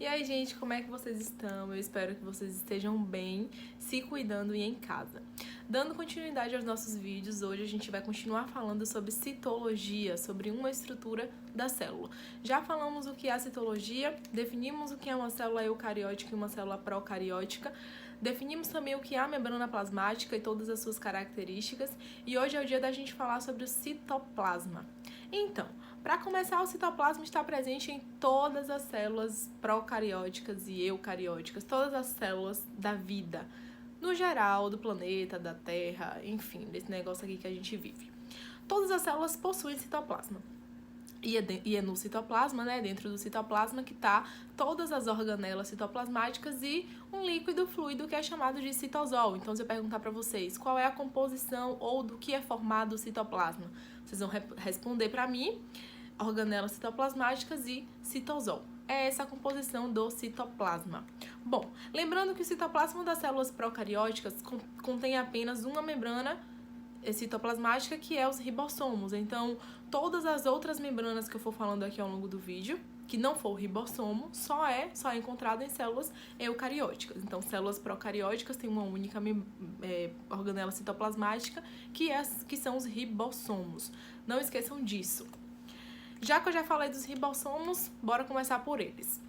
E aí, gente, como é que vocês estão? Eu espero que vocês estejam bem, se cuidando e em casa. Dando continuidade aos nossos vídeos, hoje a gente vai continuar falando sobre citologia, sobre uma estrutura da célula. Já falamos o que é a citologia, definimos o que é uma célula eucariótica e uma célula procariótica, definimos também o que é a membrana plasmática e todas as suas características, e hoje é o dia da gente falar sobre o citoplasma. Então, para começar, o citoplasma está presente em todas as células procarióticas e eucarióticas, todas as células da vida, no geral, do planeta, da Terra, enfim, desse negócio aqui que a gente vive. Todas as células possuem citoplasma. E é no citoplasma, né, dentro do citoplasma, que tá todas as organelas citoplasmáticas e um líquido fluido que é chamado de citosol. Então, se eu perguntar para vocês qual é a composição ou do que é formado o citoplasma, vocês vão responder para mim: organelas citoplasmáticas e citosol. É essa a composição do citoplasma. Bom, lembrando que o citoplasma das células procarióticas contém apenas uma membrana citoplasmática, que é os ribossomos. Então, todas as outras membranas que eu for falando aqui ao longo do vídeo, que não for o ribossomo, só é encontrado em células eucarióticas. Então, células procarióticas têm uma única organela citoplasmática, que são os ribossomos. Não esqueçam disso. Já que eu já falei dos ribossomos, bora começar por eles.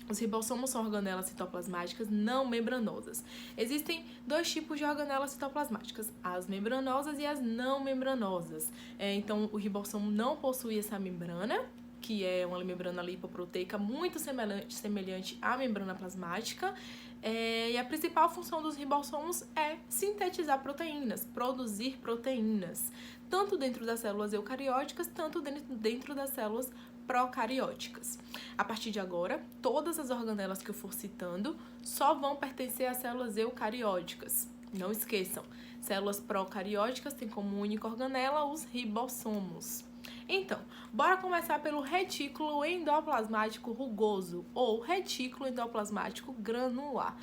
Os ribossomos são organelas citoplasmáticas não membranosas. Existem dois tipos de organelas citoplasmáticas, as membranosas e as não membranosas. Então, o ribossomo não possui essa membrana, que é uma membrana lipoproteica muito semelhante à membrana plasmática. E a principal função dos ribossomos é sintetizar proteínas, produzir proteínas, tanto dentro das células eucarióticas, tanto dentro das células procarióticas. A partir de agora, todas as organelas que eu for citando só vão pertencer às células eucarióticas. Não esqueçam, células procarióticas têm como única organela os ribossomos. Então, bora começar pelo retículo endoplasmático rugoso ou retículo endoplasmático granular.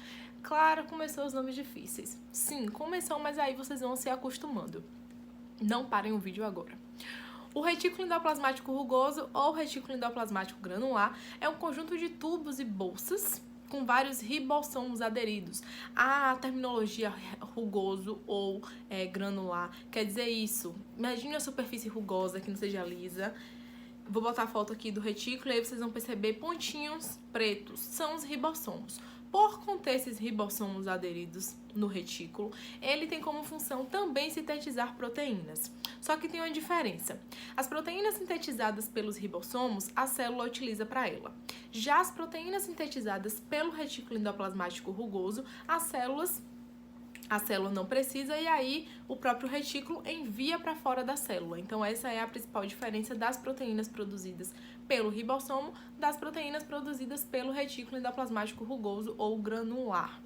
Claro, começou os nomes difíceis. Sim, começou, mas aí vocês vão se acostumando. Não parem o vídeo agora. O retículo endoplasmático rugoso ou retículo endoplasmático granular é um conjunto de tubos e bolsas com vários ribossomos aderidos. A terminologia rugoso ou granular quer dizer isso. Imagine a superfície rugosa que não seja lisa. Vou botar a foto aqui do retículo e aí vocês vão perceber pontinhos pretos. São os ribossomos. Por conter esses ribossomos aderidos no retículo, ele tem como função também sintetizar proteínas. Só que tem uma diferença. As proteínas sintetizadas pelos ribossomos, a célula utiliza para ela. Já as proteínas sintetizadas pelo retículo endoplasmático rugoso, a célula não precisa e aí o próprio retículo envia para fora da célula. Então, essa é a principal diferença das proteínas produzidas pelo ribossomo das proteínas produzidas pelo retículo endoplasmático rugoso ou granular.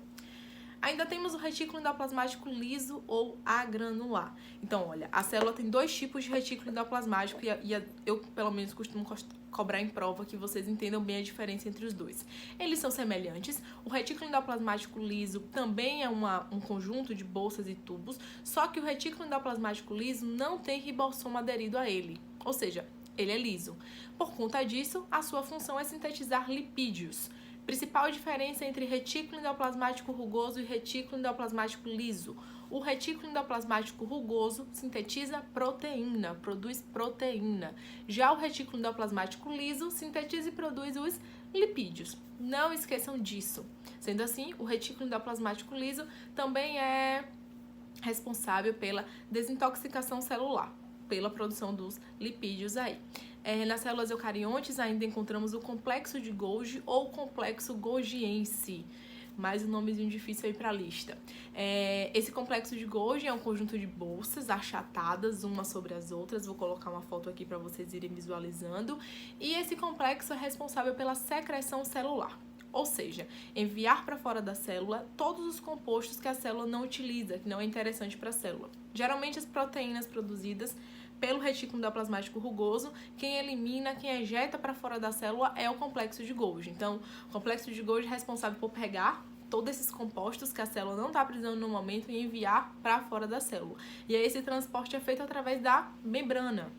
Ainda temos o retículo endoplasmático liso ou agranular. Então, olha, a célula tem dois tipos de retículo endoplasmático e eu, pelo menos, costumo cobrar em prova que vocês entendam bem a diferença entre os dois. Eles são semelhantes. O retículo endoplasmático liso também é um conjunto de bolsas e tubos, só que o retículo endoplasmático liso não tem ribossomo aderido a ele, ou seja, ele é liso. Por conta disso, a sua função é sintetizar lipídios. Principal diferença entre retículo endoplasmático rugoso e retículo endoplasmático liso. O retículo endoplasmático rugoso sintetiza proteína, produz proteína. Já o retículo endoplasmático liso sintetiza e produz os lipídios. Não esqueçam disso. Sendo assim, o retículo endoplasmático liso também é responsável pela desintoxicação celular, pela produção dos lipídios aí. Nas células eucariontes ainda encontramos o complexo de Golgi ou complexo golgiense. Mais um nomezinho difícil aí para a lista. Esse complexo de Golgi é um conjunto de bolsas achatadas umas sobre as outras. Vou colocar uma foto aqui para vocês irem visualizando. E esse complexo é responsável pela secreção celular. Ou seja, enviar para fora da célula todos os compostos que a célula não utiliza, que não é interessante para a célula. Geralmente as proteínas produzidas pelo retículo endoplasmático rugoso, quem elimina, quem ejeta para fora da célula é o complexo de Golgi. Então, o complexo de Golgi é responsável por pegar todos esses compostos que a célula não está precisando no momento e enviar para fora da célula. E aí esse transporte é feito através da membrana.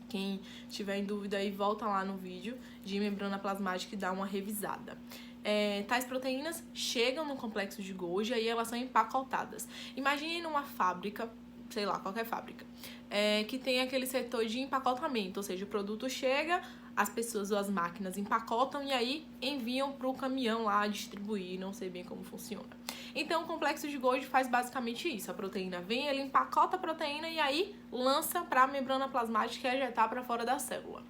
Quem tiver em dúvida aí, volta lá no vídeo de membrana plasmática e dá uma revisada. Tais proteínas chegam no complexo de Golgi e elas são empacotadas. Imagine numa fábrica, sei lá, qualquer fábrica, que tem aquele setor de empacotamento, ou seja, o produto chega, as pessoas ou as máquinas empacotam e aí enviam para o caminhão lá distribuir, não sei bem como funciona. Então, o complexo de Golgi faz basicamente isso. A proteína vem, ele empacota a proteína e aí lança para a membrana plasmática e ejetar para fora da célula.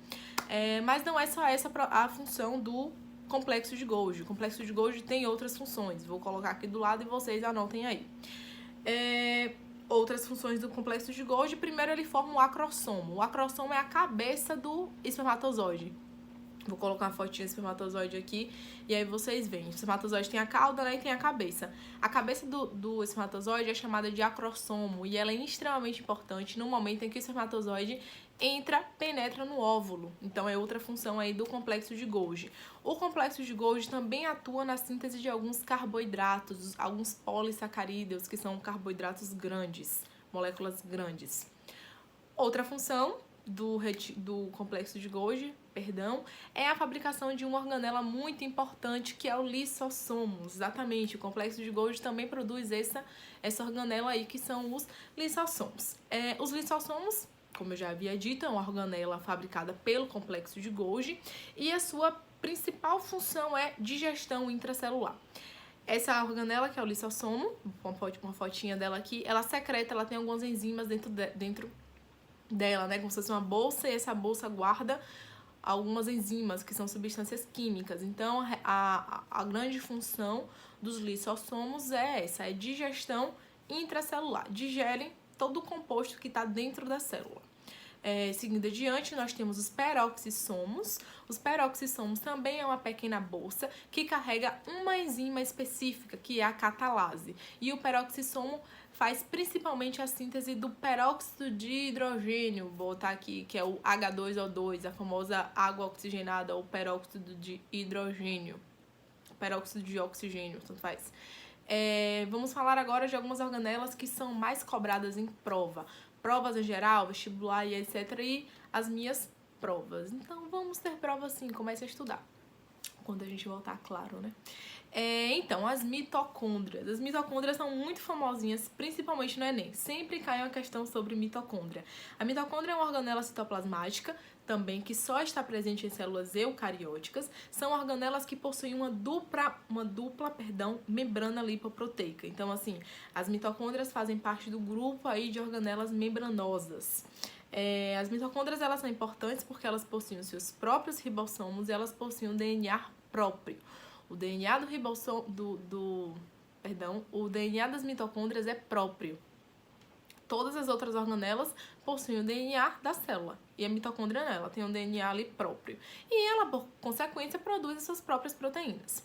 Mas não é só essa a função do complexo de Golgi. O complexo de Golgi tem outras funções. Vou colocar aqui do lado e vocês anotem aí. Outras funções do complexo de Golgi. Primeiro, ele forma o acrossomo. O acrossomo é a cabeça do espermatozoide. Vou colocar uma fotinha do espermatozoide aqui e aí vocês veem. O espermatozoide tem a cauda, né, e tem a cabeça. A cabeça do espermatozoide é chamada de acrossomo e ela é extremamente importante no momento em que o espermatozoide penetra no óvulo. Então é outra função aí do complexo de Golgi. O complexo de Golgi também atua na síntese de alguns carboidratos, alguns polissacarídeos, que são carboidratos grandes, moléculas grandes. Outra função do complexo de Golgi, é a fabricação de uma organela muito importante, que é o lisossomo. Exatamente, o complexo de Golgi também produz essa organela aí, que são os lissossomos. Os lissossomos, como eu já havia dito, é uma organela fabricada pelo complexo de Golgi e a sua principal função é digestão intracelular. Essa organela, que é o lissossomo, uma fotinha dela aqui, ela secreta, ela tem algumas enzimas dentro dela, né, como se fosse uma bolsa, e essa bolsa guarda algumas enzimas, que são substâncias químicas. Então, a grande função dos lissossomos é essa, é digestão intracelular. Digerem todo o composto que está dentro da célula. Seguindo adiante, nós temos os peroxissomos. Os peroxissomos também é uma pequena bolsa que carrega uma enzima específica, que é a catalase. E o peroxissomo faz principalmente a síntese do peróxido de hidrogênio, vou botar aqui, que é o H2O2, a famosa água oxigenada, ou peróxido de hidrogênio, peróxido de oxigênio, tanto faz. Vamos falar agora de algumas organelas que são mais cobradas em provas em geral, vestibular e etc. E as minhas provas. Então, vamos ter prova sim, comece a estudar. Quando a gente voltar, claro, né? Então, as mitocôndrias. As mitocôndrias são muito famosinhas, principalmente no Enem. Sempre cai uma questão sobre mitocôndria. A mitocôndria é uma organela citoplasmática, também, que só está presente em células eucarióticas. São organelas que possuem uma dupla membrana lipoproteica. Então, assim, as mitocôndrias fazem parte do grupo aí de organelas membranosas. As mitocôndrias, elas são importantes porque elas possuem os seus próprios ribossomos e elas possuem um DNA próprio. O DNA o DNA das mitocôndrias é próprio. Todas as outras organelas possuem o DNA da célula. E a mitocôndria não, ela tem um DNA ali próprio. E ela, por consequência, produz as suas próprias proteínas.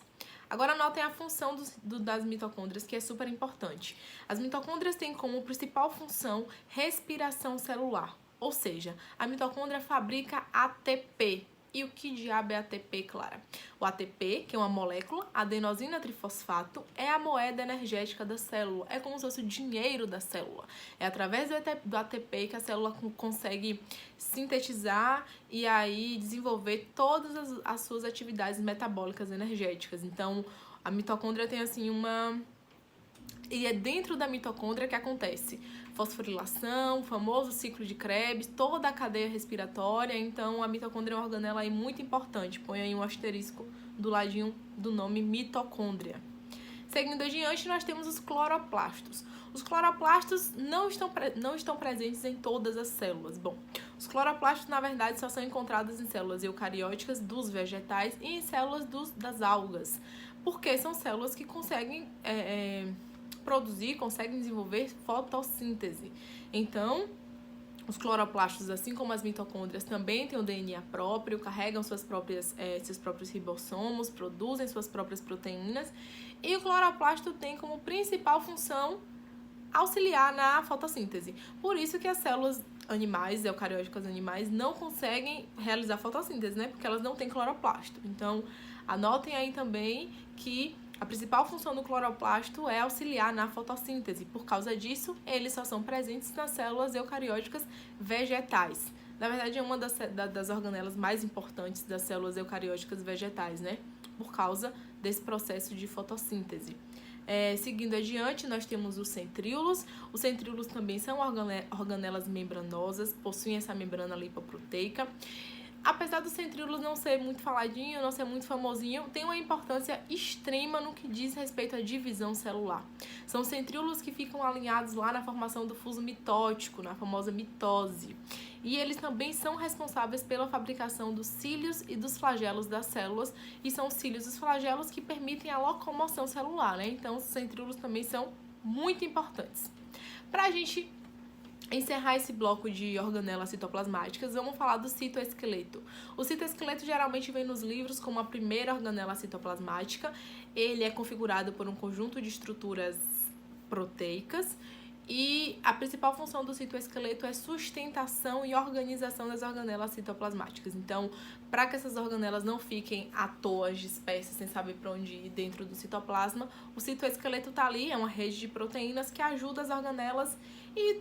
Agora, notem a função das mitocôndrias, que é super importante. As mitocôndrias têm como principal função respiração celular. Ou seja, a mitocôndria fabrica ATP. E o que diabo é ATP, Clara? O ATP, que é uma molécula, adenosina trifosfato, é a moeda energética da célula. É como se fosse o dinheiro da célula. É através do ATP que a célula consegue sintetizar e aí desenvolver todas as suas atividades metabólicas energéticas. Então, a mitocôndria tem assim E é dentro da mitocôndria que acontece fosforilação, o famoso ciclo de Krebs, toda a cadeia respiratória. Então, a mitocôndria é uma organela aí muito importante. Põe aí um asterisco do ladinho do nome mitocôndria. Seguindo adiante, nós temos os cloroplastos. Os cloroplastos não estão presentes em todas as células. Bom, os cloroplastos, na verdade, só são encontrados em células eucarióticas dos vegetais e em células das algas, porque são células que conseguem conseguem desenvolver fotossíntese. Então, os cloroplastos, assim como as mitocôndrias, também têm o DNA próprio, carregam seus próprios ribossomos, produzem suas próprias proteínas, e o cloroplasto tem como principal função auxiliar na fotossíntese. Por isso que as células animais, eucarióticas animais, não conseguem realizar fotossíntese, né? Porque elas não têm cloroplasto. Então, anotem aí também que a principal função do cloroplasto é auxiliar na fotossíntese. Por causa disso, eles só são presentes nas células eucarióticas vegetais. Na verdade, é uma das organelas mais importantes das células eucarióticas vegetais, né? Por causa desse processo de fotossíntese. Seguindo adiante, nós temos os centríolos. Os centríolos também são organelas membranosas, possuem essa membrana lipoproteica. Apesar dos centríolos não ser muito faladinho, não ser muito famosinho, tem uma importância extrema no que diz respeito à divisão celular. São centríolos que ficam alinhados lá na formação do fuso mitótico, na famosa mitose. E eles também são responsáveis pela fabricação dos cílios e dos flagelos das células, e são os cílios e os flagelos que permitem a locomoção celular, né? Então, os centríolos também são muito importantes. Para a gente encerrar esse bloco de organelas citoplasmáticas, vamos falar do citoesqueleto. O citoesqueleto geralmente vem nos livros como a primeira organela citoplasmática. Ele é configurado por um conjunto de estruturas proteicas e a principal função do citoesqueleto é sustentação e organização das organelas citoplasmáticas. Então, para que essas organelas não fiquem à toa, dispersas, sem saber para onde ir dentro do citoplasma, o citoesqueleto está ali, é uma rede de proteínas que ajuda as organelas e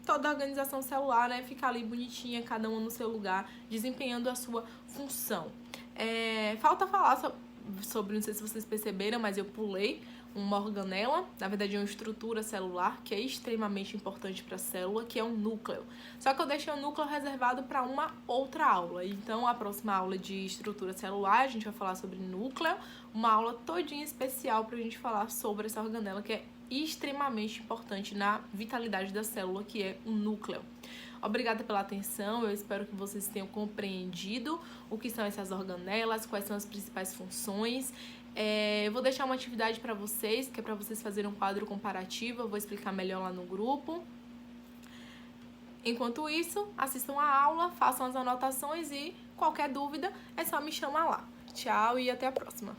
toda a organização celular, né, fica ali bonitinha, cada uma no seu lugar, desempenhando a sua função. Falta falar sobre, não sei se vocês perceberam, mas eu pulei uma organela, na verdade é uma estrutura celular que é extremamente importante para a célula, que é um núcleo. Só que eu deixei o núcleo reservado para uma outra aula. Então, a próxima aula de estrutura celular, a gente vai falar sobre núcleo, uma aula todinha especial para a gente falar sobre essa organela que é extremamente importante na vitalidade da célula, que é o núcleo. Obrigada pela atenção, eu espero que vocês tenham compreendido o que são essas organelas, quais são as principais funções. Eu vou deixar uma atividade para vocês, que é para vocês fazerem um quadro comparativo, eu vou explicar melhor lá no grupo. Enquanto isso, assistam a aula, façam as anotações e qualquer dúvida é só me chamar lá. Tchau e até a próxima!